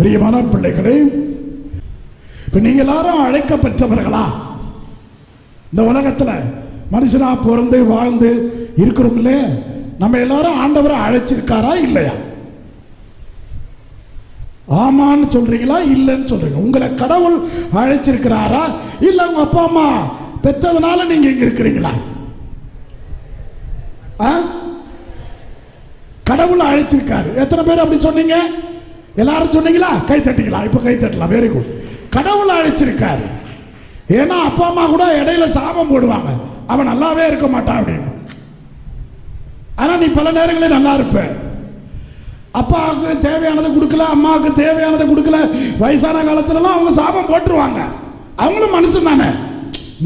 பிரியமான பிள்ளைகளே, இப்ப நீங்க எல்லாரும் அழைக்கப்பட்டவர்களா? இந்த உலகத்துல மனுஷனா பிறந்து வாழ்ந்து இருக்கிறோம் இல்லையா? நம்ம எல்லாரும் ஆண்டவரை அழைச்சிருக்காரா இல்லையா? ஆமான்னு சொல்றீங்களா இல்லைன்னு சொல்றீங்க? உங்களை கடவுள் அழைச்சிருக்கிறாரா இல்ல உங்க அப்பா அம்மா பெற்றதுனால நீங்க இங்க இருக்கிறீங்களா? கடவுள் அழைச்சிருக்காரு. எத்தனை பேர் அப்படி சொன்னீங்க? எல்லாரும் சொன்னீங்களா? கை தட்டிக்கலாம். இப்ப கை தட்டலாம். Very good. கடவுள் அழைச்சிருக்காரு. ஏன்னா அப்பா அம்மா கூட இடையில சாபம் போடுவாங்க, அவன் நல்லாவே இருக்க மாட்டான் அப்படின்னு. ஆனா நீ பல நேரங்களில் நல்லா இருப்ப. அப்பாவுக்கு தேவையானதை கொடுக்கல, அம்மாவுக்கு தேவையானதை கொடுக்கல. வயசான காலத்துலலாம் அவங்க சாபம் போட்டுருவாங்க. அவங்களும் மனுஷன் தானே.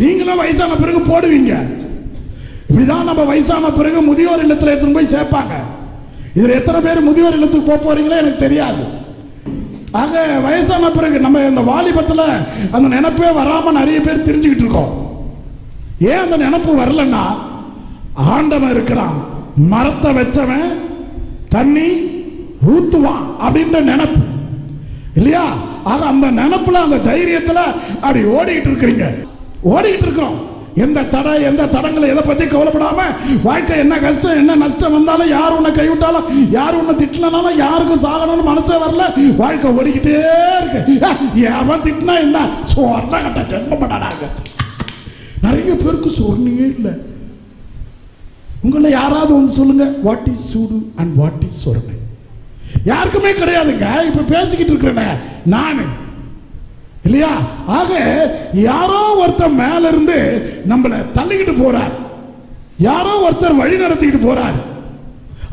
நீங்களும் வயசான பிறகு போடுவீங்க. இப்படிதான் நம்ம வயசான பிறகு முதியோர் இல்லத்தில் எடுத்துன்னு போய் சேர்ப்பாங்க. இதில் எத்தனை பேர் முதியோர் இல்லத்துக்கு போக போறீங்களோ எனக்கு தெரியாது. ஆக வயசான பிறகு நம்ம இந்த வாலிபத்தில் அந்த நினைப்பே வராமல் நிறைய பேர் தெரிஞ்சுக்கிட்டு இருக்கோம். ஏன் அந்த நினைப்பு வரலன்னா, ஆண்டவன் இருக்கிறான், மரத்தை வச்சவன் தண்ணி ஊத்துவான் அப்படின்ற நினைப்பு இல்லையா? ஆக அந்த நினைப்புல அந்த தைரியத்தில் அப்படி ஓடிக்கிட்டு இருக்கிறீங்க, ஓடிக்கிட்டு இருக்கிறோம். எந்த தடை எந்த தடங்களை எதை பற்றி கவலைப்படாம வாழ்க்கை என்ன கஷ்டம் என்ன நஷ்டம் வந்தாலும், யார் உன்னை கைவிட்டாலும், யார் உன்னை திட்டலனாலும், யாருக்கும் சாகணும்னு மனசே வரல, வாழ்க்கை ஓடிக்கிட்டே இருக்கு. எவன் திட்டினா என்ன, சொர்ண கட்ட ஜென்மப்படாங்க. நிறைய பேருக்கு சொர்ணியே இல்லை. உங்களை யாராவது வந்து சொல்லுங்க, வாட் இஸ் சூடு அண்ட் வாட் இஸ் சொர்ணை? யாருக்குமே கிடையாதுங்க. இப்ப பேசிக்கிட்டு இருக்கிறேன் நானு இல்லையா? ஆக யாரோ ஒருத்தர் மேல இருந்து நம்மளை தள்ளிக்கிட்டு போறார், யாரோ ஒருத்தர் வழி நடத்திக்கிட்டு போறார்.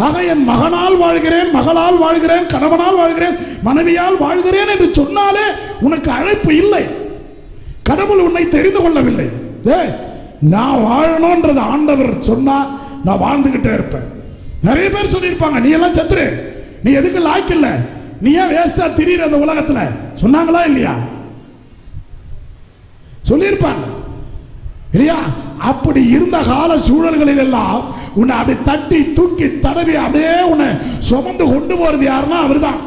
ஆக என் மகனால் வாழ்கிறேன், மகளால் வாழ்கிறேன், கணவனால் வாழ்கிறேன், மனைவியால் வாழ்கிறேன் என்று சொன்னாலே உனக்கு அழைப்பு இல்லை. கடவுள் உன்னை தெரிந்து கொள்ளவில்லை. நான் வாழணும்ன்றது ஆண்டவர் சொன்னா நான் வாழ்ந்துகிட்டே இருப்பேன். நிறைய பேர் சொல்லியிருப்பாங்க, நீ எல்லாம் சத்துரு, நீ எதுக்கு லாய்க்கில்ல, நீ ஏன் வேஸ்டா திரியிற அந்த உலகத்துல, சொன்னாங்களா இல்லையா? சொல்லியிருப்பாங்க இல்லையா? அப்படி இருந்த கால சூழல்களில் எல்லாம் உன்னை அப்படி தட்டி தூக்கி தடவி அப்படியே உன்னை சுமந்து கொண்டு போறது யாருன்னா அவர்தான்.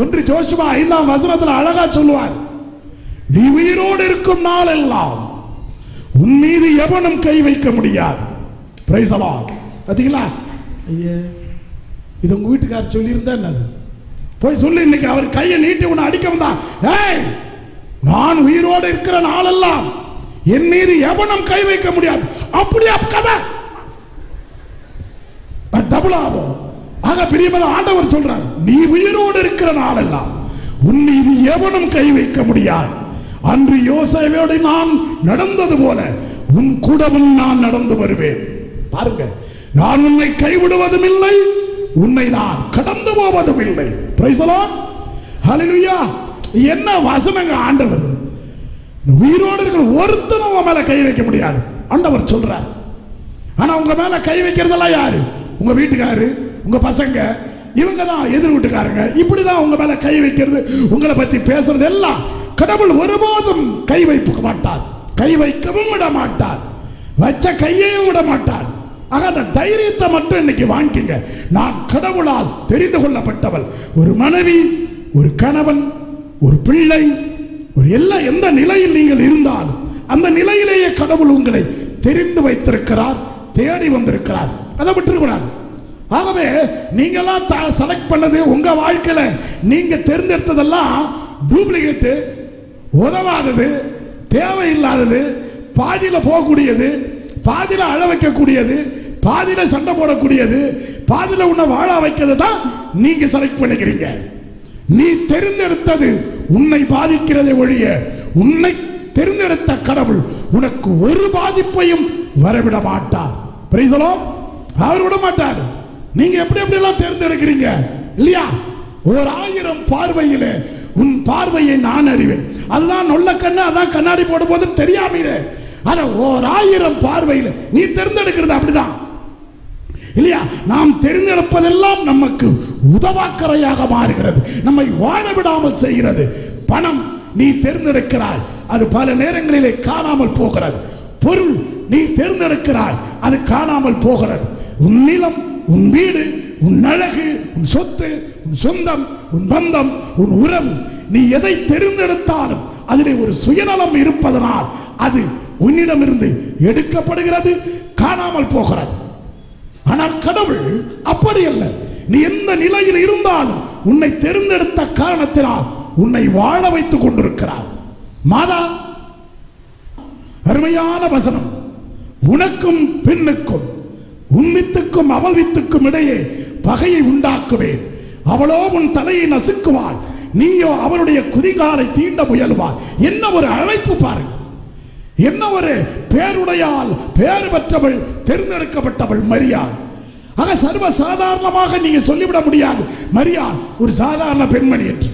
1 யோசுவா 5ஆம் வசனத்தில் அழகா சொல்லுவார், நீ உயிரோடு இருக்கும் நாள் எல்லாம் உன் மீது எவனும் கை வைக்க முடியாது. Price the Lord. பாத்தீங்களா? ஐயா, இது உங்க வீட்டுக்காரர் சொல்லியிருந்தா என்னது? போய் சொல்லு, இன்னைக்கு அவர் கையை நீட்டி உன்னை அடிக்க வந்தான், ஏய் நான் உயிரோடு இருக்கிற நாளெல்லாம் என் மீது எவனும் கை வைக்க முடியாது. அப்படியே கதை டபுள் ஆகும். ஆக பிரியமான ஆண்டவர் சொல்றார், நீ உயிரோடு இருக்கிற நாளெல்லாம் உன் மீது எவனும் கை வைக்க முடியாது. அன்று யோசேவோடு நான் நடந்தது போல உன் கூடவும் நான் நடந்து வருவேன். பாருங்க, நான் உன்னை கைவிடுவதும் இல்லை, உன்னை நான் கடந்து போவதும் இல்லை. Praise the lord. ஹல்லேலூயா. என்ன வசனங்க ஆண்டவர்! உயிரோடு இருக்கிற ஒருத்தனும் உங்க மேல கை வைக்க முடியாது ஆண்டவர் சொல்றார். ஆனா உங்க மேல கை வைக்கிறதெல்லாம் யாரு? உங்க வீட்டுக்காரு, உங்க பசங்க, இவங்க தான் எதிர் வீட்டுக்காரங்க. இப்படிதான் உங்க மேல கை வைக்கிறது, உங்களை பத்தி பேசுறது எல்லாம். கடவுள் ஒருபோதும் கை வைக்க மாட்டார், கை வைக்கவும் விட மாட்டார், வச்ச கையையும் விட மாட்டார். ஆக அந்த தைரியத்தை மட்டும் இன்னைக்கு வாங்கிங்க. நான் கடவுளால் தெரிந்து கொள்ளப்பட்டவள். ஒரு மனைவி, ஒரு கணவன், ஒரு பிள்ளை, ஒரு எல்லா எந்த நிலையில் நீங்கள் இருந்தாலும் அந்த நிலையிலேயே கடவுள் உங்களை தெரிந்து வைத்திருக்கிறார், தேடி வந்திருக்கிறார். அதை விட்டுக்கூடாது. ஆகவே நீங்களாம் செலக்ட் பண்ணது, உங்க வாழ்க்கையில நீங்க தேர்ந்தெடுத்ததெல்லாம் டூப்ளிகேட்டு, உதவாதது, தேவையில்லாதது, பாதியில போகக்கூடியது, பாதியில அழ வைக்கக்கூடியது, பாதியில சண்டை போடக்கூடியது, பாதியில உன்னை வாழ வைக்கிறது தான் நீங்க செலக்ட் பண்ணிக்கிறீங்க. நீ தெரிந்தெடுத்தது உன்னை பாதிக்கிறதை ஒழிய உன்னை தெரிந்தெடுத்த கடவுள் உனக்கு ஒரு பாதிப்பையும் வரவிட மாட்டார். Price the Lord. அவர் விட மாட்டார். நீங்க எப்படி எப்படி எல்லாம் தேர்ந்தெடுக்கிறீங்க இல்லையா? 1000 பார்வையிலே உன் பார்வையை நான் அறிவேன். அதுதான் நொல்ல கண்ணு, அதான் கண்ணாடி போடும் போது தெரியாமலே. ஆனா 1000 பார்வையில் நீ தேர்ந்தெடுக்கிறது அப்படிதான் இல்லையா? நாம் தெரிந்தெடுப்பதெல்லாம் நமக்கு உதவாக்கரையாக மாறுகிறது, நம்மை வாழ விடாமல் செய்கிறது. பணம் நீ தேர்ந்தெடுக்கிறாய், அது பல நேரங்களிலே காணாமல் போகிறது. பொருள் நீ தேர்ந்தெடுக்கிறாய், அது காணாமல் போகிறது. உன் நிலம், உன் வீடு, உன் அழகு, உன் சொத்து, உன் சொந்தம், உன் பந்தம், உன் உறவு, நீ எதை தெரிந்தெடுத்தாலும் அதிலே ஒரு சுயநலம் இருப்பதனால் அது உன்னிடமிருந்து எடுக்கப்படுகிறது, காணாமல் போகிறது. ஆனால் கடவுள் அப்படி அல்ல. நீ எந்த நிலையில் இருந்தாலும் உன்னை தெரிந்தெடுத்த காரணத்தினால் உன்னை வாழ வைத்துக் கொண்டிருக்கிறார். மாதா, அருமையான வசனம். உனக்கும் பெண்ணுக்கும், உன் வித்துக்கும் அவள் வித்துக்கும் இடையே பகையை உண்டாக்குவேன். அவளோ உன் தலையை நசுக்குவாள், நீயோ அவளுடைய குதிகாலை தீண்ட முயல்வாள். என்ன ஒரு அழைப்பு பாருங்க! என்ன ஒரு பேருடையால் பேறு பெற்றவள், தேர்ந்தெடுக்கப்பட்டவள் மரியாள். ஆக சர்வ சாதாரணமாக நீங்க சொல்லிவிட முடியாது மரியாள் ஒரு சாதாரண பெண்மணி என்று.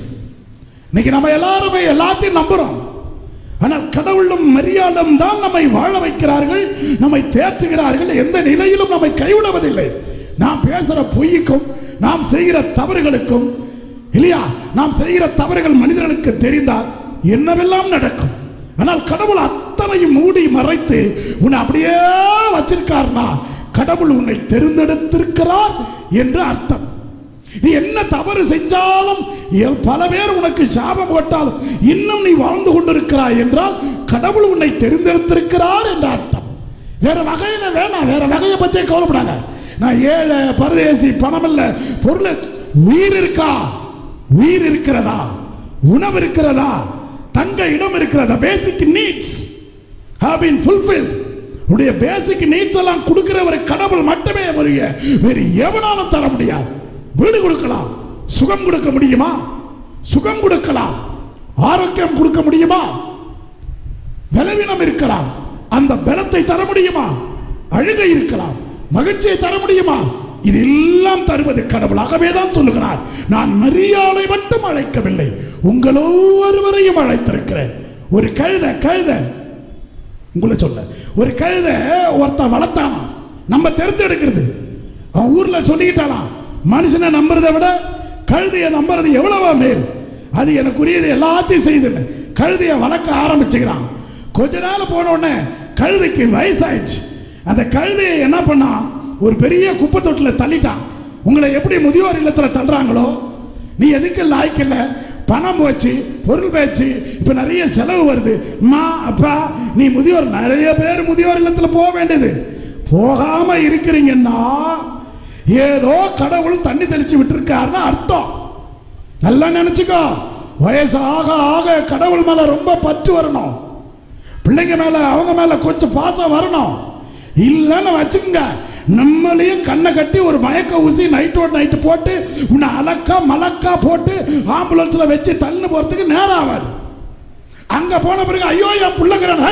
இன்னைக்கு நம்ம எல்லாருமே எல்லாத்தையும் நம்புறோம். ஆனால் கடவுளும் மரியாளும் தான் நம்மை வாழ வைக்கிறார்கள், நம்மை தேற்றுகிறார்கள். எந்த நிலையிலும் நம்மை கைவிடுவதில்லை. நாம் பேசுற பொய்க்கும், நாம் செய்கிற தவறுகளுக்கும், இல்லையா, நாம் செய்கிற தவறுகள் மனிதர்களுக்கு தெரிந்தால் என்னவெல்லாம் நடக்கும். ஆனால் கடவுள் அத்தனையும் மூடி மறைத்து உன்னை அப்படியே வச்சிருக்கார்னா கடவுள் உன்னை தெரிந்தெடுத்திருக்கிறார் என்று அர்த்தம். நீ என்ன தவறு செஞ்சாலும், பல பேர் உனக்கு சாபம் போட்டாலும் இன்னும் நீ வாழ்ந்து கொண்டிருக்கிறாய் என்றால் கடவுள் உன்னை தெரிந்தெடுத்திருக்கிறார் என்ற அர்த்தம். வேற வகையில வேணாம், வேற வகையை பற்றியே கவலைப்படாத. நான் ஏழை, பரதேசி, பணம் இல்ல, பொருள், உயிர் இருக்கா? உயிர் இருக்கிறதா? உணவு இருக்கிறதா? தங்க இடம் இருக்கிறதா? Basic needs have been fulfilled. உடைய பேசிக் நீட்ஸ் எல்லாம் கொடுக்கிறவர் கடவுள் மட்டுமே. வேறு எவனாலும் தர முடியாது. வீடு கொடுக்கலாம், சுகம் கொடுக்க முடியுமா? சுகம் கொடுக்கலாம். ஆரோக்கியம் கொடுக்க முடியுமா? பலவீனம் இருக்கலாம், அந்த பலத்தை தர முடியுமா? அழுகை இருக்கலாம், மகிழ்ச்சியை தர முடியுமா? இதெல்லாம் தருவது கடவுளாகவே தான் சொல்லுகிறார். நான் மரியாளை மட்டும் அழைக்கவில்லை, உங்கள் ஒவ்வொருவரையும் அழைத்திருக்கிறேன். ஒரு கழுத உங்களை சொல்ல, ஒரு கழுத ஒருத்த வளர்த்தானா, நம்ம தெரிஞ்செடுக்கிறது. அவன் ஊர்ல சொல்லிக்கிட்டாலாம், மனுஷனை நம்புறதை விட கழுதையை நம்புறது எவ்வளவோ மேல், அது எனக்குரியது எல்லாத்தையும் செய்துன்னு கழுதையை வளர்க்க ஆரம்பிச்சுக்கிறான். கொஞ்ச நாள் போன உடனே கழுதைக்கு வயசாயிடுச்சு. அந்த கழுதையை என்ன பண்ணா, ஒரு பெரிய குப்பை தொட்டில் தள்ளிட்டான். உங்களை எப்படி முதியோர் இல்லத்தில் தள்ளுறாங்களோ, நீ எதுக்கு லாய்க்கல, பணம் போச்சு, பொருள் போச்சு, இப்ப நிறைய செலவு வருது, அம்மா அப்பா நீ முதியோர், நிறைய பேர் முதியோர் இல்லத்தில் போக வேண்டியது, போகாம இருக்கிறீங்கன்னா ஏதோ கடவுள் தண்ணி தெளிச்சு விட்டுருக்காருன்னு அர்த்தம். நல்லா நினைச்சுக்கோ. வயசு ஆக ஆக கடவுள் மேல ரொம்ப பற்று வரணும், பிள்ளைங்க மேல அவங்க மேல கொஞ்சம் பாசம் வரணும். இல்லைன்னு வச்சுக்கோங்க, நம்மளையும் கண்ணை கட்டி ஒரு மயக்க ஊசி நைட்டோட நைட்டு போட்டு உன்னை அலக்கா மலக்கா போட்டு ஆம்புலன்ஸ்ல வச்சு தள்ளு போறதுக்கு நேரம் ஆகாது. அங்க போன பிறகு ஐயோ என் பிள்ளைங்கிறான்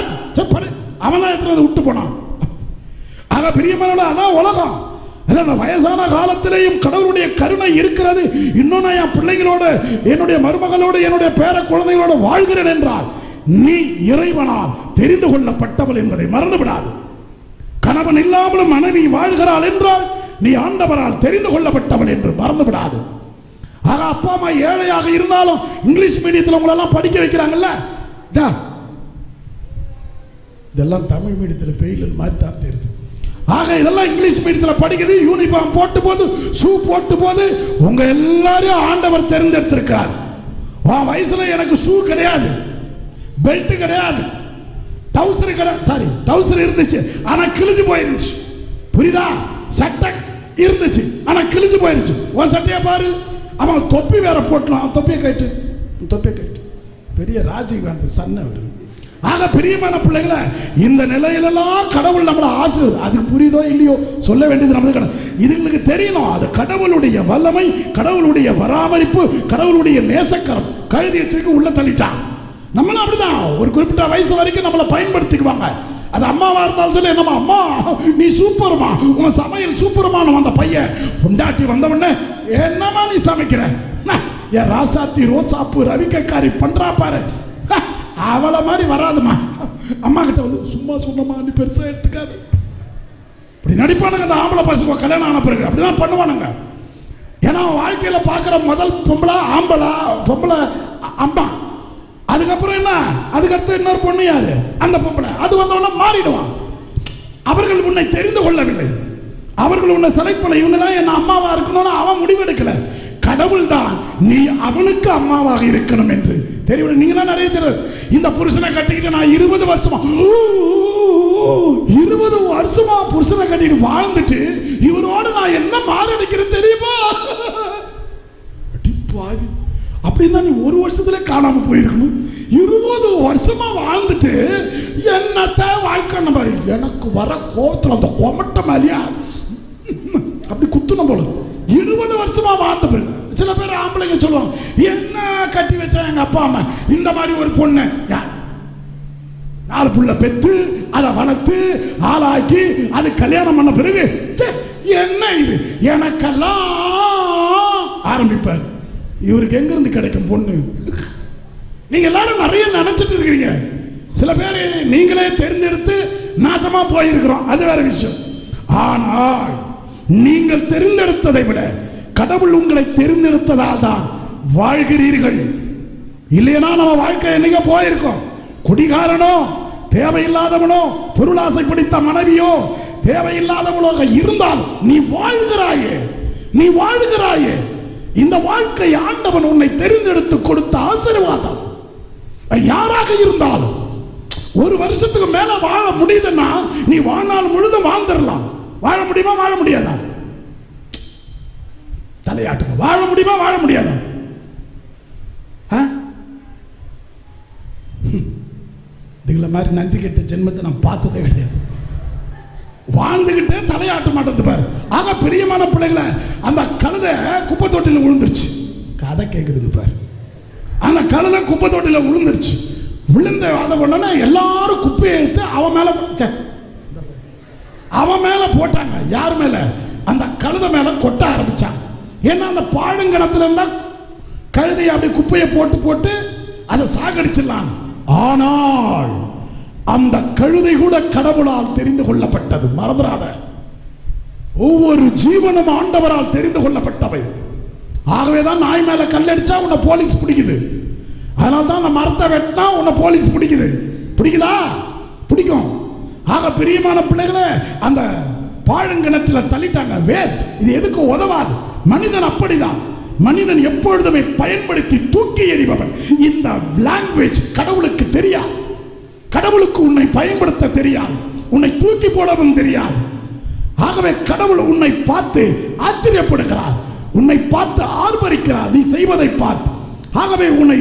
அவன் தான் எத்தனை விட்டு போனான். ஆக பிரியமான அதான் உலகம். அதான் வயசான காலத்திலேயும் கடவுளுடைய கருணை இருக்கிறது. இன்னும் நான் என் பிள்ளைகளோடு, என்னுடைய மருமகளோடு, என்னுடைய பேர குழந்தைகளோடு வாழ்கிறேன் என்றால் நீ இறைவனால் தெரிந்து கொள்ளப்பட்டவள் என்பதை மறந்து விடாது. கணவன் இல்லாமலும் மனைவி வாழ்கிறாள் என்றால் நீ ஆண்டவரால் தெரிந்து கொள்ளப்பட்டவள் என்று மறந்து விடாது. ஆக அப்பா அம்மா ஏழையாக இருந்தாலும் இங்கிலீஷ் மீடியத்தில் உங்களெல்லாம் படிக்க வைக்கிறாங்கல்ல, இதெல்லாம் தமிழ் மீடியத்தில் ஃபெயில் மாதிரி தான் தெரியுது. ஆக இதெல்லாம் இங்கிலீஷ் மீடியத்தில் படிக்கிறது, யூனிஃபார்ம் போட்டு போது, ஷூ போட்டு போது, உங்க எல்லாரையும் ஆண்டவர் தெரிந்தெடுத்திருக்கிறார். உன் வயசுல எனக்கு ஷூ கிடையாது, பெல்ட் கிடையாது, டவுசர் கிடையாது, சாரி டவுசர் இருந்துச்சு ஆனா கிழிஞ்சு போயிருந்துச்சு, புரியுதா? சட்டை இருந்துச்சு ஆனா கிழிஞ்சு போயிருச்சு. உன் சட்டையை பாரு, அவன் தொப்பி வேற போட்டலாம், தொப்பியை கேட்டு பெரிய ராஜீவ்காந்தி சன்ன வருது. ஆக பிரியமான பிள்ளைகளை, இந்த நிலையிலெல்லாம் கடவுள் நம்மளை ஆசீர்வாதம், அதுக்கு புரியுதோ இல்லையோ சொல்ல வேண்டியது நமது கடவுள். இதுங்களுக்கு தெரியணும், அது கடவுளுடைய வல்லமை, கடவுளுடைய பராமரிப்பு, கடவுளுடைய நேசக்கரம். கழுதியை தூக்கி உள்ள தள்ளிட்டான். நம்மளும் அப்படிதான், ஒரு குறிப்பிட்ட வயசு வரைக்கும் நம்மளை பயன்படுத்திக்குவாங்க. அது அம்மாவா இருந்தாலும் சரி, என்னம்மா அம்மா நீ சூப்பர்மா, உன் சமையல் சூப்பர்மா. அந்த பையன் பொண்டாட்டி வந்தவொடனே என்னம்மா நீ சமைக்கிற, என் ராசாத்தி ரோசாப்பு ரவிக்காரி பண்றா பாரு, அவளை மாதிரி வராதுமா. அம்மா கிட்ட வந்து சும்மா சொன்னம்மா நீ பெருசா எடுத்துக்காது, இப்படி நடிப்பானுங்க அந்த ஆம்பளை பசங்க. கல்யாணம் ஆன பிறகு அப்படிதான் பண்ணுவானுங்க. ஏன்னா வாழ்க்கையில பார்க்குற முதல் பொம்பளை ஆம்பளை, பொம்பளை அம்மா, அதுக்கப்புறம் என்ன, அதுக்கடுத்து இன்னொரு பொண்ணு யாரு, அந்த பொம்பளை. அது வந்தவொடனே மாறிடுவான். அவர்கள் உன்னை தெரிந்து கொள்ளவில்லை. அவர்கள் உன்னை செலக்ட் பண்ண, இவங்க தான் என்ன அம்மாவா இருக்கணும்னு அவன் முடிவெடுக்கல. கடவுள் தான் நீ அவனுக்கு அம்மாவாக இருக்கணும் என்று தெரியும். நீங்க நிறைய தெரியும். இந்த புருஷனை கட்டிக்கிட்டு நான் 20 வருஷமா புருஷனை கட்டிட்டு வாழ்ந்துட்டு இவரோட நான் என்ன மாரடிக்கிறேன் தெரியுமா? அப்படின்னா நீ 1 வருஷத்துல காணாம போயிருக்கணும். 20 வருஷமா வாழ்ந்துட்டு என்னத்த வாழ்க்கை பாரு. எனக்கு வர கோபத்தில் அந்த கொமட்ட மேலியா அப்படி குத்துன போல 20 வருஷமா வாழ்ந்த பிறகு சில பேர் ஆம்பளைங்க சொல்லுவாங்க, என்ன கட்டி வச்சா எங்க அப்பா அம்மா இந்த மாதிரி ஒரு பொண்ணு 4 புள்ள பெத்து அதை வளர்த்து ஆளாக்கி அது கல்யாணம் பண்ண பிறகு என்ன இது எனக்கெல்லாம் ஆரம்பிப்பார். இவருக்கு எங்க இருந்து கிடைக்கும் பொண்ணு? நீங்க எல்லாரும் நிறைய நினைச்சிட்டு இருக்கிறீங்க. சில பேர் நீங்களே தேர்ந்தெடுத்து நாசமா போயிருக்கிறோம், அது வேற விஷயம். ஆனால் நீங்கள் தெரிந்தெடுத்ததை விட கடவுள் உங்களை தெரிந்தெடுத்ததால் தான் வாழ்கிறீர்கள். இல்லையா நம்ம வாழ்க்கை என்னைக்கு போயிருக்கோம். குடிகாரனோ, தேவையில்லாதவனோ, பொருளாசை பிடித்த மனைவியோ, தேவையில்லாதவளோ இருந்தால் நீ வாழ்கிறாயே. இந்த வாழ்க்கை ஆண்டவன் உன்னை தெரிந்தெடுத்து கொடுத்த ஆசீர்வாதம். யாராக இருந்தாலும் 1 வருஷத்துக்கு மேல வாழ முடியுதுன்னா நீ வாழ்நாள் முழுதும் வாழ்ந்துடலாம். வாழ முடியுமா? வாழ முடியாதா? தலையாட்டுங்க. வாழ முடியுமா? வாழ முடியாதா? இதுல மாதிரி நன்றி கெட்ட ஜென்மத்தை நான் பார்த்ததே கிடையாது. வாழ்ந்துகிட்டே தலையாட்ட மாட்டேது பாரு. ஆக பிரியமான பிள்ளைகளை, அந்த கழுதை குப்பை தொட்டில விழுந்துருச்சு. கதை கேக்குதுங்க பாரு. அந்த கழுதை குப்பை தொட்டில விழுந்துருச்சு. விழுந்த அதை உடனே எல்லாரும் குப்பையை எடுத்து அவன் மேல போட்டாங்க. யார் மேல? அந்த கழுதை மேல கொட்ட ஆரம்பிச்சாங்க. ஏன்னா அந்த பாழுங்கணத்துல இருந்தா கழுதையை அப்படி குப்பையை போட்டு போட்டு அதை சாகடிச்சிடலாம். ஆனால் அந்த கழுதை கூட கடவுளால் தெரிந்து கொள்ளப்பட்டது. மறந்துடாத, ஒவ்வொரு ஜீவனும் ஆண்டவரால் தெரிந்து கொள்ளப்பட்டவை. ஆகவேதான் நாய் மேல கல்லடிச்சா உன்னை போலீஸ் பிடிக்குது. அதனால தான் அந்த மரத்தை வெட்டினா உன்னை போலீஸ் பிடிக்குது. பிடிக்குதா? பிடிக்கும். ஆக பிரியமான பிள்ளைகளை, அந்த பாழுங்கிணற்றில் தள்ளிட்டாங்க. வேஸ்ட். இது எதுக்கு உதவாது. மனிதன் அப்படிதான். மனிதன் எப்பொழுதுமே பயன்படுத்தி தூக்கி எறிபவன். இந்த லாங்குவேஜ் கடவுளுக்கு தெரியாது. கடவுளுக்கு உன்னை பயன்படுத்த தெரியாது, உன்னை தூக்கி போடவும் தெரியாது. ஆகவே கடவுள் உன்னை பார்த்து ஆச்சரியப்படுகிறார், உன்னை பார்த்து ஆர்ப்பரிக்கிறார் நீ செய்வதை பார்த்து. ஆகவே உன்னை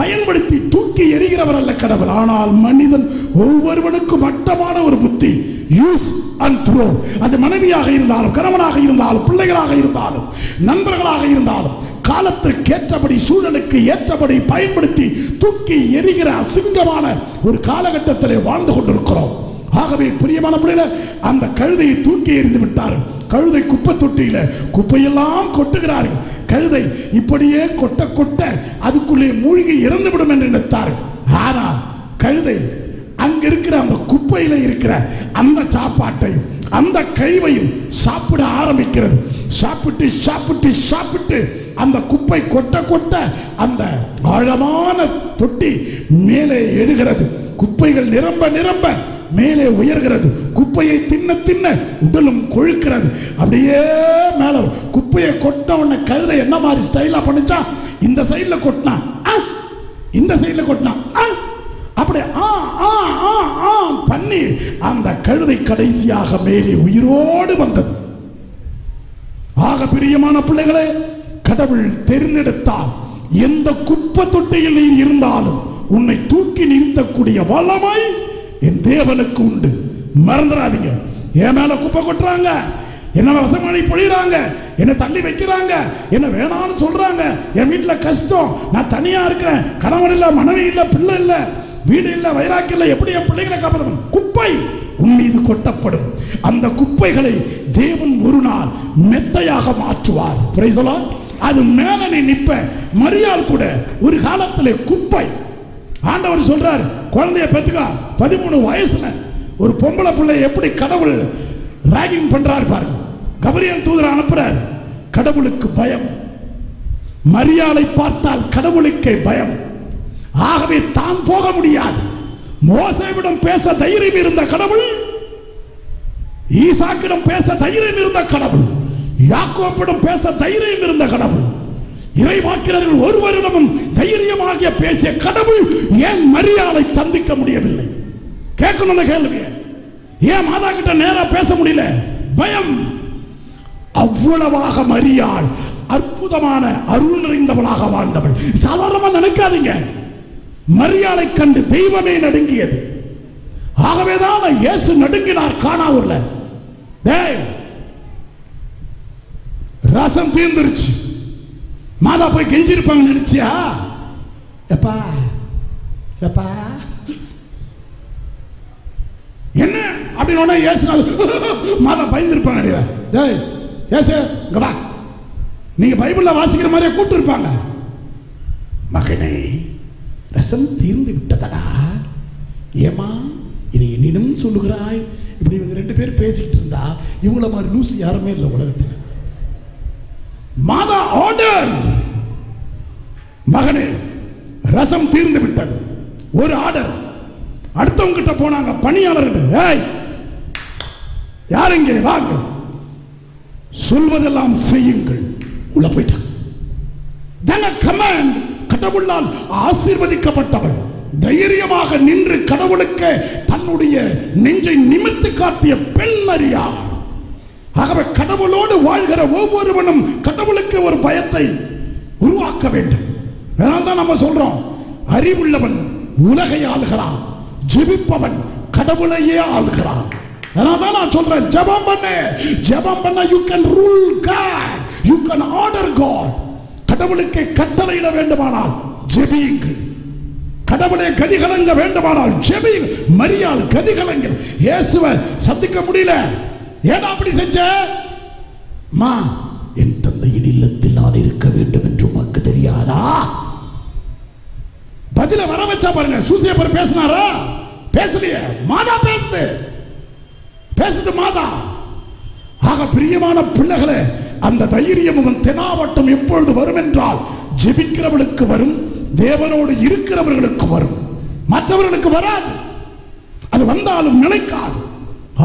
பயன்படுத்தி தூக்கி எறிகிறவர் அல்ல கடவுள். ஆனால் மனிதன் ஒவ்வொருவனுக்கும் மட்டமான ஒரு புத்தி. Use and throw. அது மனைவியாக இருந்தாலும், கணவனாக இருந்தாலும், பிள்ளைகளாக இருந்தாலும், நண்பர்களாக இருந்தாலும், காலத்திற்கு ஏற்றபடி, சூழலுக்கு ஏற்றபடி பயன்படுத்தி தூக்கி எறிகிற அசிங்கமான ஒரு காலகட்டத்திலே வாழ்ந்து கொண்டிருக்கிறோம். ஆகவே பிரியமான பிள்ளைகளை, அந்த கழுதையை தூக்கி எறிந்து விட்டார்கள். கழுதை குப்பை தொட்டியில குப்பையெல்லாம் கொட்டுகிறார்கள். கழுதை இப்படியே கொட்ட கொட்ட அதுக்குள்ளே மூழ்கி இறந்துவிடும் என்று நினைத்தார்கள். ஆனால் கழுதை அங்க இருக்கிற அந்த குப்பையில இருக்கிற அந்த சாப்பாட்டையும் அந்த கழிவையும் சாப்பிட ஆரம்பிக்கிறது. சாப்பிட்டு சாப்பிட்டு சாப்பிட்டு அந்த குப்பை கொட்ட கொட்ட அந்த ஆழமான தொட்டி மேலே எழுகிறது. குப்பைகள் நிரம்ப நிரம்ப மேலே உயர்கிறது. குப்பையை தின்ன தின்ன உடலும் கொழுக்கிறது. அப்படியே மேல குப்பையை கொட்ட உடனே கழுதை என்ன மாதிரி ஸ்டைலா பண்ணிச்சா, இந்த சைட்ல கொட்டினா இந்த சைட்ல கொட்டினா அப்படி பண்ணி அந்த கழுதை கடைசியாக மேலே உயிரோடு வந்தது. ஆக பிரியமான பிள்ளைகளே, கடவுள் தெரிந்தெடுத்தால் எந்த குப்பை தொட்டியில் நீ இருந்தாலும் உன்னை தூக்கி நிறுத்தக்கூடிய வல்லமை என் தேவனுக்கு உண்டு. மறந்துடாதீங்க. என் மேல குப்பை கொட்டுறாங்க, என்ன வசமணி பொழிறாங்க, என்ன தள்ளி வைக்கிறாங்க, என்ன வேணாம்னு சொல்றாங்க, என் வீட்டில் கஷ்டம், நான் தனியா இருக்கிறேன், கணவன் இல்லை, மனைவி இல்லை, பிள்ளை இல்லை, வீடு இல்லை, வைராக்கியம் இல்லை, எப்படி என் பிள்ளைகளை காப்பாற்ற? குப்பை உன் மீது கொட்டப்படும். அந்த குப்பைகளை தேவன் ஒரு நாள் மெத்தையாக மாற்றுவார். Price the Lord. அது மேல நீ நிப்ப. மரியாள் கூட ஒரு காலத்திலே குப்பை. ஆண்டவர் சொல்றார், குழந்தைய பெத்துக்கா. 13 வயசுல ஒரு பொம்பளை பிள்ளை எப்படி கடவுள் ராகிங் பண்றாரு பாருங்க. கபிரியேல் தூதரை அனுப்புறார். கடவுளுக்கு பயம். மரியாளை பார்த்தால் கடவுளுக்கே பயம். ஆகவே தான் போக முடியாது. மோசேவிடம் பேச தைரியம் இருந்த கடவுள் ஈசாக்கிடம் பேச தைரியம் இருந்த கடவுள், யாக்கோபிடம் பேச தைரியம் இருந்த கடவுள், இறைவாக்கினர்கள் ஒருவரிடமும் தைரியமாக பேசிய கடவுள் ஏன் மரியாளை சந்திக்க முடியவில்லை? கேட்கணும் கேள்வி. ஏன் மாதா கிட்ட நேரா பேச முடியல? பயம். அவ்வளவாக மரியாள் அற்புதமான அருள் நிறைந்தவளாக வாழ்ந்தவள். சாதாரணமா நினைக்காதீங்க. மரியாளை கண்டு தெய்வமே நடுங்கியது. ஆகவேதான் இயேசு நடுங்கினார் கானாவூர்ல. ரசம் தீர்ந்துருச்சு. மாதா போய் கெஞ்சிருப்பாங்க நினைச்சியா? எப்பா எப்பா என்ன அப்படின்னு இயேசு மாதா பயந்துருப்பாங்க. டேய் இயேசு இங்க வா. நீங்க பைபிள்ல வாசிக்கிற மாதிரியே கூப்பிட்டு இருப்பாங்க. மகனே ரசம் தீர்ந்து விட்டதடா, ஏமா இதை என்னிடம் சொல்லுகிறாய்? இப்படி இவங்க ரெண்டு பேர் பேசிட்டு இருந்தா இவங்கள மாதிரி லூசு யாருமே இல்லை உலகத்தில். மாதா ஆர்டர், மகனே ரசம் தீர்ந்து விட்டது. ஒரு ஆர்டர். அடுத்தவங்க கிட்ட போனாங்க பணியாளர்கிட்ட, யாருங்க வாங்க, சொல்வதெல்லாம் செய்யுங்கள். உள்ள போயிட்டாங்க. கடவுளால் ஆசீர்வதிக்கப்பட்டவள் தைரியமாக நின்று கடவுளுக்கு தன்னுடைய நெஞ்சை நிமிர்த்தி காட்டிய பெண் மரியாள். ஆகவே கடவுளோடு வாழ்கிற ஒவ்வொருவனும் கடவுளுக்கு ஒரு பயத்தை உருவாக்க வேண்டும். அதனால்தான் நம்ம சொல்றோம், அறிவுள்ளவன் உலகை ஆளுகிறான், ஜெபிப்பவன் கடவுளையே ஆளுகிறான். அதனால்தான் நான் சொல்றேன், ஜெபம் பண்ண you can rule God, you can order God. கடவுளுக்கு கட்டளையிட வேண்டுமானால் ஜெபியுங்கள். கடவுளை கதிகலங்க வேண்டுமானால் ஜெபியுங்கள். மரியாள் கதிகலங்க. இயேசுவை சந்திக்க முடியல. ஏன் அப்படி செஞ்ச? மா, என் தந்தையின் இல்லத்தில் நான் இருக்க வேண்டும் என்று உனக்கு தெரியாதா? பதில வர வச்சா பாருங்க. சூசியப்பர் பேசினாரா? பேசலையே. மாதா பேசுது மாதா. ஆக பிரியமான பிள்ளைகளே, அந்த தைரியமும் தெனாவட்டம் எப்பொழுது வரும் என்றால் ஜெபிக்கிறவர்களுக்கு வரும், தேவனோடு இருக்கிறவர்களுக்கு வரும், மற்றவர்களுக்கு வராது. அது வந்தாலும் நினைக்காது.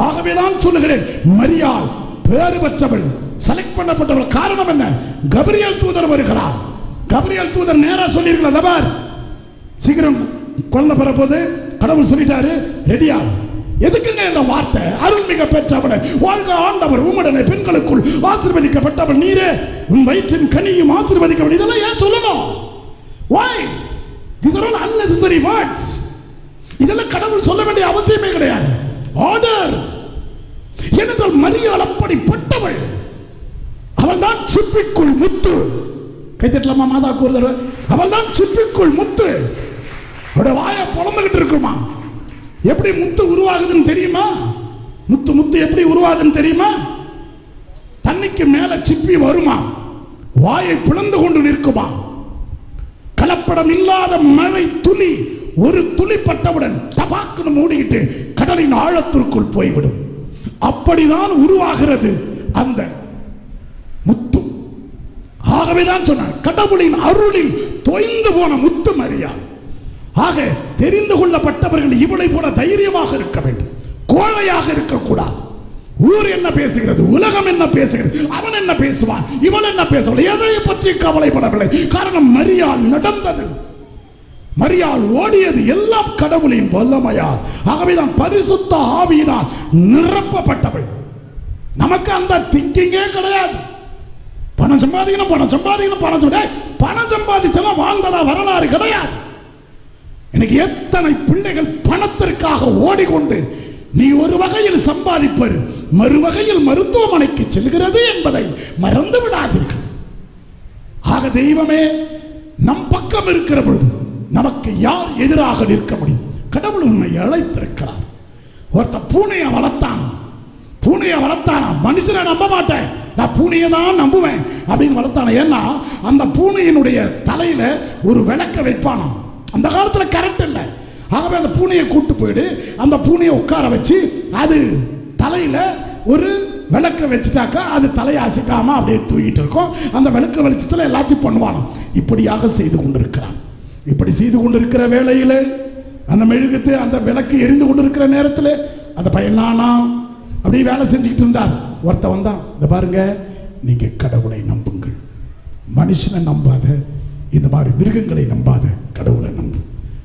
ஆகவேதான் சொல்லுகிறேன், மரியாள் பேறு பெற்றவள், செலக்ட் பண்ணப்பட்டவள். காரணம் என்ன? கபிரியேல் தூதர் வருகிறார். கபிரியேல் தூதர் நேரா சொல்லியிருக்கிறார், சீக்கிரம் குழந்தை பெறப்போது கடவுள் சொல்லிட்டாரு, ரெடியா? எதுக்குங்க இந்த வார்த்தை? அருள்மிக பெற்றவளே, வாழ்க ஆண்டவர் உம்முடனே பெண்களுக்குள் ஆசீர்வதிக்கப்பட்டவள் நீரே, உன் வயிற்றின் கனியும் ஆசீர்வதிக்கப்படும். இதெல்லாம் ஏன் சொல்லணும்? Why? These are all unnecessary words. இதெல்லாம் கடவுள் சொல்ல வேண்டிய அவசியமே கிடையாது. ஆர்டர். ஏனென்றால் மரியாள் அப்படிப்பட்டவள். அவள் தான் சிப்பிக்குள் முத்து. கைத்தட்டலாமா மாதா கூறுதல்? அவள் தான் சிப்பிக்குள் முத்து. அவருடைய வாயை புலம்புகிட்டு இருக்குமா? எப்படி முத்து உருவாகுதுன்னு தெரியுமா? முத்து எப்படி உருவாகுதுன்னு தெரியுமா? தண்ணிக்கு மேல சிப்பி வருமா, வாயை பிளந்து கொண்டு நிற்குமா. கலப்படம் இல்லாத மழை துளி ஒரு துளி பட்டவுடன் டபாக்குன்னு மூடிக்கிட்டு கடலின் ஆழத்திற்குள் போய்விடும். அப்படிதான் உருவாகிறது அந்த முத்து. ஆகவேதான் சொன்னார், கடவுளின் அருளில் தொய்ந்து போன முத்து மரியாள். ஆக தெரிந்து கொள்ளப்பட்டவர்கள் இவளை போல தைரியமாக இருக்க வேண்டும், கோழையாக இருக்கக்கூடாது. ஊர் என்ன பேசுகிறது, உலகம் என்ன பேசுகிறது, அவன் என்ன பேசுவான், இவன் என்ன பேசவில்லை, எதை பற்றி கவலைப்படவில்லை. காரணம் மரியாள் நடந்தது, மரியாள் ஓடியது எல்லாம் கடவுளின் வல்லமையால். ஆகவேதான் பரிசுத்த ஆவியினால் நிரப்பப்பட்டவள். நமக்கு அந்த திங்கிங்கே கிடையாது. பணம் சம்பாதிக்கணும், பணம் சம்பாதிச்செல்லாம் வாழ்ந்ததா வரலாறு கிடையாது. எனக்கு எத்தனை பிள்ளைகள் பணத்திற்காக ஓடிக்கொண்டு நீ ஒரு வகையில் சம்பாதிப்பது மறுவகையில் மருத்துவமனைக்கு செல்கிறது என்பதை மறந்து விடாதீர்கள். ஆக தெய்வமே நம் பக்கம் இருக்கிற பொழுது நமக்கு யார் எதிராக நிற்க முடியும்? கடவுள் உன்னை அழைத்திருக்கிறார். ஒருத்த பூனையை வளர்த்தானா, மனுஷனை நம்ப மாட்டேன், நான் பூனையை தான் நம்புவேன் அப்படின்னு வளர்த்தானா. ஏன்னா அந்த பூனையினுடைய தலையில ஒரு விளக்க வைப்பானாம். அந்த காலத்தில் கரண்ட் இல்லை. ஆகவே அந்த பூனையை கூட்டு போயிடு, அந்த பூனையை உட்கார வச்சு அது தலையில ஒரு விளக்க வச்சுட்டாக்கா அது தலையை அசைக்காம அப்படியே தூக்கிட்டு இருக்கும். அந்த விளக்க வெளிச்சத்தில் எல்லாத்தையும் பண்ணுவானோ. இப்படியாக செய்து கொண்டிருக்கிறான். இப்படி செய்து கொண்டிருக்கிற வேளையில் அந்த மெழுகுத்து அந்த விளக்கு எரிந்து கொண்டிருக்கிற நேரத்தில் அந்த பையனானா அப்படியே வேலை செஞ்சுக்கிட்டு இருந்தார். ஒருத்த வந்தான், இந்த பாருங்க, நீங்க கடவுளை நம்புங்கள், மனுஷனை நம்பாத, இந்த மாதிரி மிருகங்களை நம்பாத, கடவுளை நம்பு.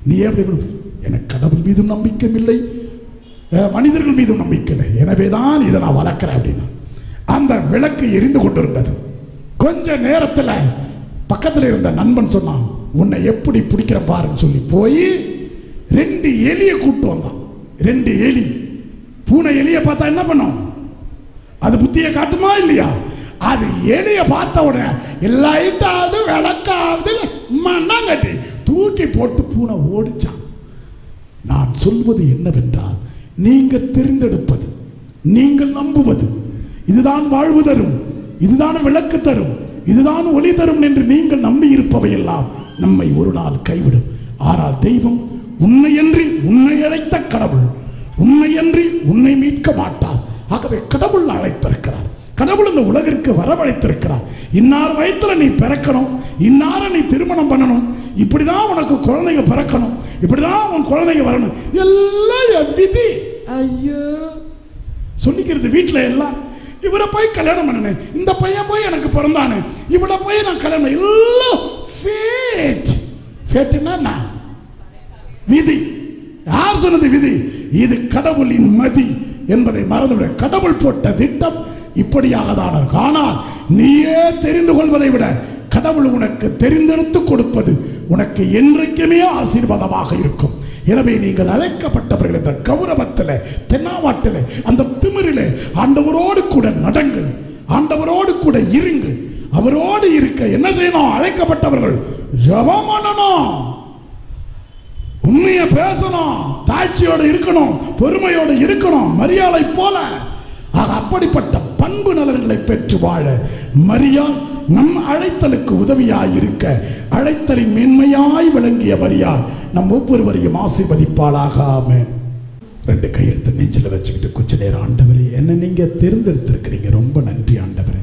நீ எப்படி? எனக்கு கடவுள் மீதும் நம்பிக்கை இல்லை, மனிதர்கள் மீதும் நம்பிக்கை இல்லை, எனவே தான் இதை நான் வளர்க்கிறேன் அப்படின்னா. அந்த விளக்கு எரிந்து கொண்டிருந்தது. கொஞ்ச நேரத்தில் பக்கத்தில் இருந்த நண்பன் சொன்னான், உன்னை எப்படி பிடிக்கிற பாருன்னு சொல்லி போய் 2 எலியை கூப்பிட்டு வந்தான். 2 எலி. பூனை எலியை பார்த்தா என்ன பண்ணும்? அது புத்தியை காட்டுமா இல்லையா? அது எலியை பார்த்த உடனே லைட்டாவது விளக்காவது மண்ணாங்கட்டி தூக்கி போட்டு பூனை ஓடிச்சான். நான் சொல்வது என்னவென்றால், நீங்கள் தெரிந்தெடுப்பது, நீங்கள் நம்புவது, இதுதான் வாழ்வு தரும், இதுதான் விளக்கு தரும், இதுதான் ஒளி தரும் என்று நீங்கள் நம்பி இருப்பவையெல்லாம் நம்மை ஒரு நாள் கைவிடும். ஆனால் தெய்வம் உன்னையன்றி, உன்னை அழைத்த கடவுள் உன்னையன்றி உன்னை மீட்க மாட்டார். ஆகவே கடவுள் அழைத்திருக்கிறார், கடவுள் இந்த உலகிற்கு வரவழைத்திருக்கிறார். இன்னார் வயத்தில் நீ பிறக்கணும், இன்னார நீ திருமணம் பண்ணணும், இப்படிதான் உனக்கு குழந்தைங்க பிறக்கணும், இப்படிதான் உன் குழந்தைங்க வரணும், எல்லாம் விதி. ஐயோ சொல்லிக்கிறது வீட்டில் எல்லாம், இவரை போய் கல்யாணம் பண்ணனேன், இந்த பையன் போய் எனக்கு பிறந்தானே, இவளை போய் நான் கல்யாணம், எல்லாம் ஃபேட். ஃபேட்னா விதி. யார் சொன்னது விதி? இது கடவுளின் மதி என்பதை மறந்துவிட. கடவுள் போட்ட திட்டம் இப்படியாக தான் இருக்கும். ஆனால் நீயே தெரிந்து கொள்வதை விட கடவுள் உனக்கு தெரிந்தெடுத்து கொடுப்பது உனக்கு என்றைக்குமே ஆசீர்வாதமாக இருக்கும். எனவே நீங்கள் அழைக்கப்பட்டவர்கள் என்ற கௌரவத்தில், தென்னாவாட்டில், அந்த திமிரிலே ஆண்டவரோடு கூட நடங்கள், ஆண்டவரோடு கூட இருங்கள். அவரோடு இருக்க என்ன செய்யணும்? அழைக்கப்பட்டவர்கள் ஜெபம் பண்ணணும், உண்மையை பேசணும், தாட்சியோடு இருக்கணும், பொறுமையோடு இருக்கணும், மரியாதை போல. அப்படிப்பட்ட பண்பு நலன்களை பெற்று வாழ மரியாள் நம் அழைத்தலுக்கு உதவியாய் இருக்க, அழைத்தலின் மேன்மையாய் விளங்கிய மரியாள் நம் ஒவ்வொருவரையும் ஆசீர்வதிப்பாளாக. ஆமென். 2 கையெழுத்து நெஞ்சில் வச்சுக்கிட்டு கொஞ்ச நேரம், ஆண்டவரே என்ன நீங்க தேர்ந்தெடுத்திருக்கிறீங்க, ரொம்ப நன்றி ஆண்டவரே.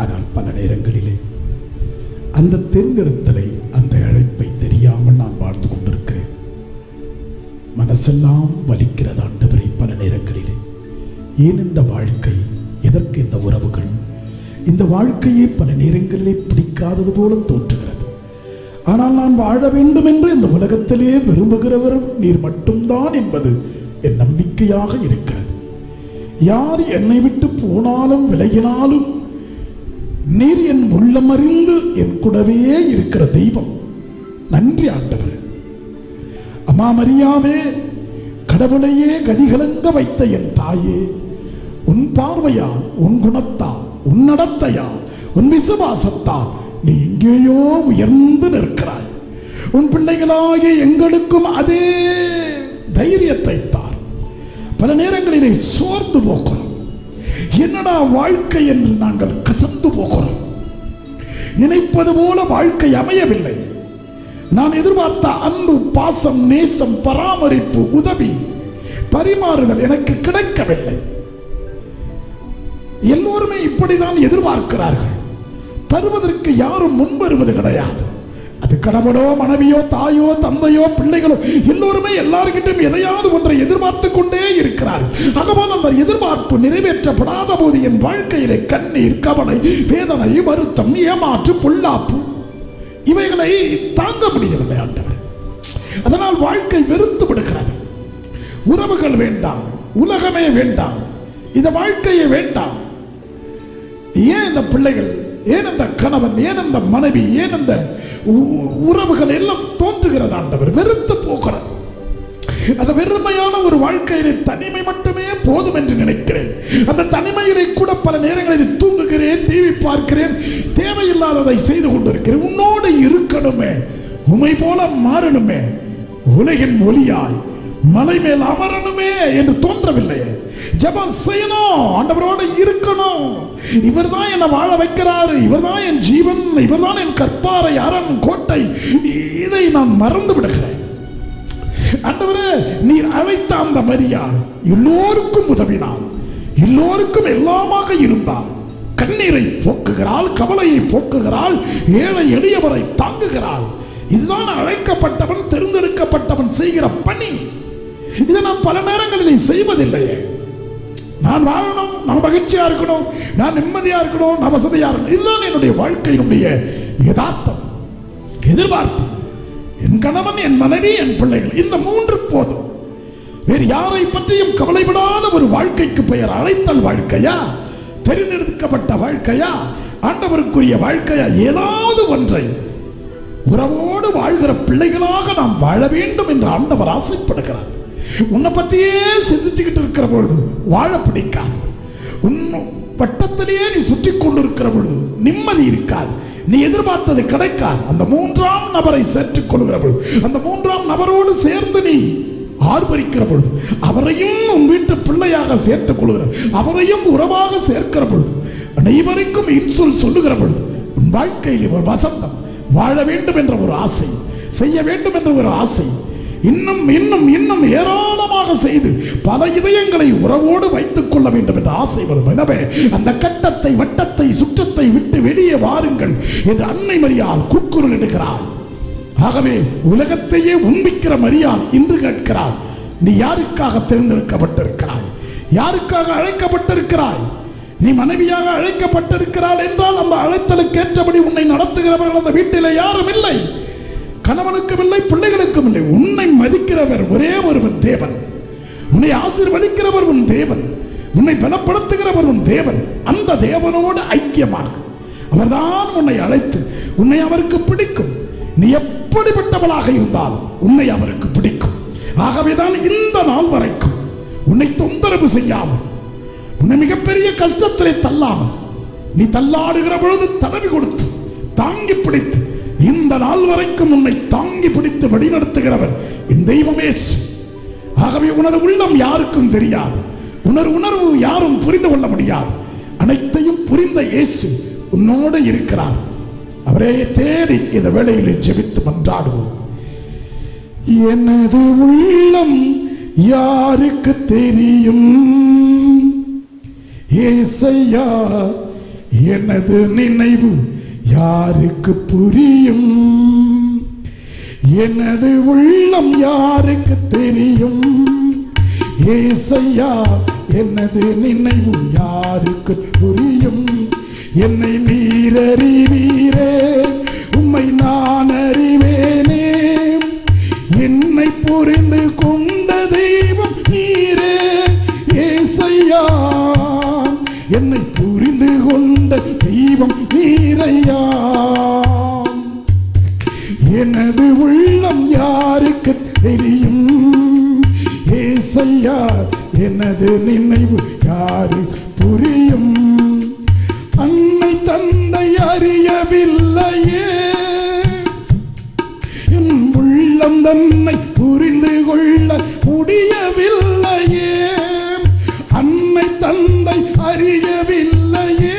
ஆனால் பல நேரங்களிலே அந்த தேர்ந்தெடுத்தலை, அந்த அழைப்பை தெரியாமல் நான் வாழ்ந்து கொண்டிருக்கிறேன். மனசெல்லாம் வலிக்கிறது ஆண்டவரே. பல நேரங்களிலே ஏன் இந்த வாழ்க்கை, எதற்கு இந்த உறவுகள், இந்த வாழ்க்கையை பல நேரங்களிலே பிடிக்காதது போல தோன்றுகிறது. ஆனால் நான் வாழ வேண்டும் என்று இந்த உலகத்திலே விரும்புகிறவர் நீர் மட்டும்தான் என்பது என் நம்பிக்கையாக இருக்கிறது. யார் என்னை விட்டு போனாலும் விலகினாலும் நீர் என் உள்ளமறிந்து என் கூடவே இருக்கிற தெய்வம். நன்றி ஆண்டவரே. அம்மா மரியாவே, கடவுளையே கதிகலங்க வைத்த என் தாயே, உன் பார்வையால், உன் குணத்தால், உன் நடத்தையால், உன் விசுவாசத்தால் நீ எங்கேயோ உயர்ந்து நிற்கிறாய். உன் பிள்ளைகளாகிய எங்களுக்கும் அதே தைரியத்தை தார். பல நேரங்களிலே சோர்ந்து போகிறோம். என்னடா வாழ்க்கை என்று நாங்கள் கசந்து போகிறோம். நினைப்பது போல வாழ்க்கை அமையவில்லை. நான் எதிர்பார்த்த அன்பு, பாசம், நேசம், பராமரிப்பு, உதவி, பரிமாறுதல் எனக்கு கிடைக்கவில்லை. எல்லோருமே இப்படிதான் எதிர்பார்க்கிறார்கள். தருவதற்கு யாரும் முன்வருவது கிடையாது. அது கணவனோ, மனைவியோ, தாயோ, தந்தையோ, பிள்ளைகளோ, எல்லோருமே எல்லார்கிட்டும் எதையாவது ஒன்றை எதிர்பார்த்து கொண்டே இருக்கிறார்கள். ஆகவே அந்த எதிர்பார்ப்பு நிறைவேற்றப்படாத போது என் வாழ்க்கையிலே கண்ணீர், கவலை, வேதனை, வருத்தம், ஏமாற்று, பொல்லாப்பு இவைகளை தாங்க முடியவில்லை ஆண்டவர். அதனால் வாழ்க்கை வெறுத்து விடுகிறது. உறவுகள் வேண்டாம், உலகமே வேண்டாம், இந்த வாழ்க்கையே வேண்டாம். ஏன் இந்த பிள்ளைகள், ஏன் இந்த கணவன், ஏன் இந்த மனைவி, ஏன் இந்த உறவுகள் எல்லாம் தோன்றுகிறது ஆண்டவர், வெறுத்து போகிறது. அந்த வெறுமையான ஒரு வாழ்க்கையிலே தனிமை மட்டுமே போதும் என்று நினைக்கிறேன். அந்த தனிமையிலே கூட பல நேரங்களில் தூங்குகிறேன், டிவி பார்க்கிறேன், தேவையில்லாததை செய்து கொண்டிருக்கிறேன். உன்னோடு இருக்கணுமே, உமை போல மாறணுமே, உலகின் ஒளியாய் மலை மேல் அமரணுமே என்று தோன்றவில்லையே. ஜெபம் செய்யணும், ஆண்டவரோடு இருக்கணும். இவர் தான் என்னை வாழ வைக்கிறாரு, இவர் தான் என் ஜீவன், இவர் தான் என் கற்பாறை, அரண், கோட்டை. இதை நான் மறந்து விடுகிறேன். ஆண்டவரே, நீர் அழைத்த அந்த மரியாள் எல்லோருக்கும் உதவினாள், எல்லோருக்கும் எல்லாமாக இருந்தாள். கண்ணீரை போக்குகிறாள், கவலையை போக்குகிறாள், ஏழை எளியவரை தாங்குகிறாள். இதுதான் அழைக்கப்பட்டவன், தேர்ந்தெடுக்கப்பட்டவன் செய்கிற பணி. இதை நாம் பல நேரங்களில் செய்வதில்லையே. நான் வாழணும், நான் மகிழ்ச்சியா இருக்கணும், நான் நிம்மதியா இருக்கணும், நான் வசதியா இருக்கணும். இதுதான் என்னுடைய வாழ்க்கையினுடைய யதார்த்தம், எதிர்பார்ப்பு. என் கணவன், என் மனைவி, என் பிள்ளைகள், இந்த மூன்று போதும். வேறு யாரை பற்றியும் கவலைப்படாத ஒரு வாழ்க்கைக்கு பெயர் அழைத்தல் வாழ்க்கையா, தெரிந்தெடுக்கப்பட்ட வாழ்க்கையா, ஆண்டவருக்குரிய வாழ்க்கையா? ஏதாவது ஒன்றை உறவோடு வாழ்கிற பிள்ளைகளாக நாம் வாழ வேண்டும் என்று ஆண்டவர் ஆசைப்படுகிறார். உன்னை பத்தியே சிந்திச்சுக்கிட்டு இருக்கிற பொழுது வாழ பிடிக்காது. உன் வட்டத்திலேயே நீ சுற்றி கொண்டிருக்கிற பொழுது நிம்மதி இருக்காது, நீ எதிர்பார்த்தது கிடைக்காது. அந்த மூன்றாம் நபரை சேர்த்துக் கொள்கிற பொழுது, அந்த மூன்றாம் நபரோடு சேர்ந்து நீ ஆர்ப்பரிக்கிற பொழுது, அவரையும் உன் வீட்டு பிள்ளையாக சேர்த்துக் கொள்கிற, அவரையும் உறவாக சேர்க்கிற பொழுது, அனைவருக்கும் இன்சொல் சொல்லுகிற பொழுது, உன் வாழ்க்கையில் ஒரு வசந்தம், வாழ வேண்டும் என்ற ஒரு ஆசை, செய்ய வேண்டும் என்ற ஒரு ஆசை, இன்னும் இன்னும் இன்னும் ஏராளமாக செய்து பல இதயங்களை உறவோடு வைத்துக் கொள்ள வேண்டும் என்ற ஆசை வரும். எனவே அந்த கட்டத்தை, வட்டத்தை, சுற்றத்தை விட்டு வெளியே வாருங்கள் என்று அன்னை மரியாள் கூக்குரல் இடுகிறாள். ஆகவே உலகத்தையே உண்பிக்கிற மரியாள் இன்று கேட்கிறாள், நீ யாருக்காக தேர்ந்தெடுக்கப்பட்டிருக்கிறாய்? யாருக்காக அழைக்கப்பட்டிருக்கிறாய்? நீ மனைவியாக அழைக்கப்பட்டிருக்கிறாள் என்றால் அந்த அழைத்தலுக்கு ஏற்றபடி உன்னை நடத்துகிறவர்கள் அந்த வீட்டில் யாரும் இல்லை, கணவனுக்கும் இல்லை, பிள்ளைகளுக்கும் இல்லை. உன்னை மதிக்கிறவர் ஒரே ஒருவன் தேவன். உன்னை ஆசீர்வதிக்கிறவர் உன் தேவன், உன்னை பலப்படுத்துகிறவர் உன் தேவன். அந்த தேவனோடு ஐக்கியமாக அவர்தான் உன்னை அழைத்து, உன்னை அவருக்கு பிடிக்கும். நீ எப்படிப்பட்டவளாக இருந்தால் உன்னை அவருக்கு பிடிக்கும். ஆகவேதான் இந்த நாள் வரைக்கும் உன்னை தொந்தரவு செய்யாமல், உன்னை மிகப்பெரிய கஷ்டத்திலே தள்ளாமல், நீ தள்ளாடுகிற பொழுது தடவி கொடுத்து தாங்கி பிடித்து இந்த நாள் வரைக்கும் உன்னை தாங்கி பிடித்து வழிநடத்துகிறவர் என் தெய்வமே. ஆகவே உனது உள்ளம் யாருக்கும் தெரியாது, உணர்வு யாரும் புரிந்து கொள்ள முடியாது. அனைத்தையும் புரிந்த இயேசு உன்னோடு இருக்கிறார். அவரே தேடி இந்த வேளையில் ஜெபித்து மன்றாடுவோம். எனது உள்ளம் யாருக்கு தெரியும் ஏசையா, எனது நினைவு யாருக்கு புரியும்? எனது உள்ளம் யாருக்கு தெரியும் ஏசையா, எனது நினைவு யாருக்கு புரியும்? என்னை நீர் அறிவீரே, உம்மை நான் அறிவேனே, என்னை புரிந்து கொண்ட தெய்வம் நீரே ஏசையா, என்னை புரிந்து கொண்ட தெய்வம் நீரையா. எனது உள்ளம் யாருக்கு தெரியும் ஏசையா, எனது நினைவு யாருக்கு புரியும்? அன்னை தந்தை அறியவில்லையே, என் உள்ளம் தன்னை புரிந்து கொள்ள முடியவில்லையே. அன்னை தந்தை அறியவில்லையே,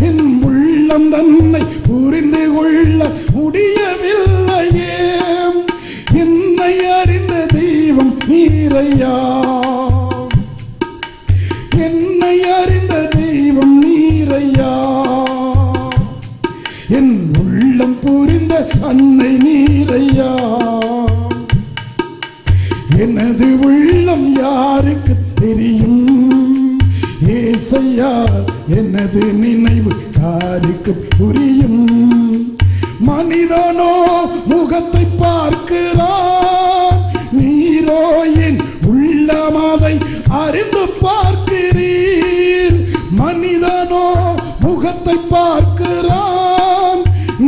என் உள்ளம் தன்னை புரிந்து கொள்ள முடியவில்லையே. என்னை அறிந்த தெய்வம் நீரையா, என்னை அறிந்த தெய்வம் நீரையா. என் உள்ளம் புரிந்த அன்னை நீரையா. எனது உள்ளம் யாருக்கு தெரியும் ஏசையா, எனது நினைவு யாருக்கு புரியும்? மனிதனோ முகத்தை பார்க்கிறான், நீரோ என் உள்ளமதை அறிந்து பார்க்கிறீர். மனிதனோ முகத்தை பார்க்கிறான்,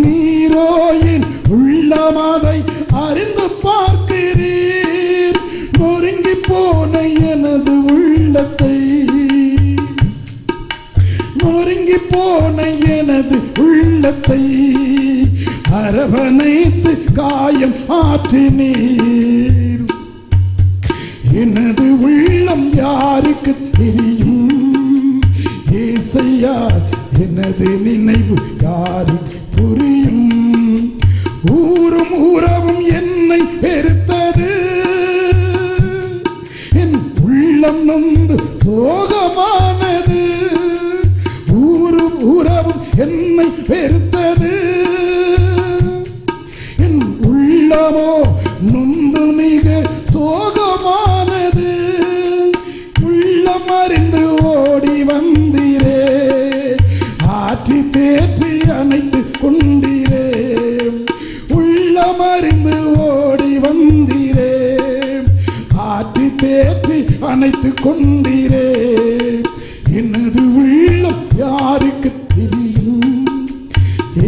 நீரோ என் உள்ளமதை அறிந்து பார்க்கிறீர். நொறுங்கி போன எனது உள்ளத்தை, நொறுங்கி போன எனது உள்ளத்தை அரவணைத்து காயம் ஆற்றினீர். எனது உள்ளம் யாருக்கு தெரியும் ஏசையா, எனது நினைவு யாருக்கு புரியும்? ஊரும் உறவும் என்னை வெறுத்தது, என் உள்ளம் நொந்து சோகமானது. ஊரும் உறவும் என்னை வெறுத்தது, என் உள்ளமோ நொந்து மிக சோகமானது. அணைத்துக் கொண்டீரே. எனது உள்ளம் யாருக்கு தெரியும்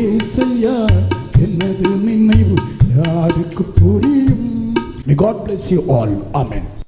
ஏசையா, எனது நினைவு யாருக்கு புரியும்? May God bless you all. Amen.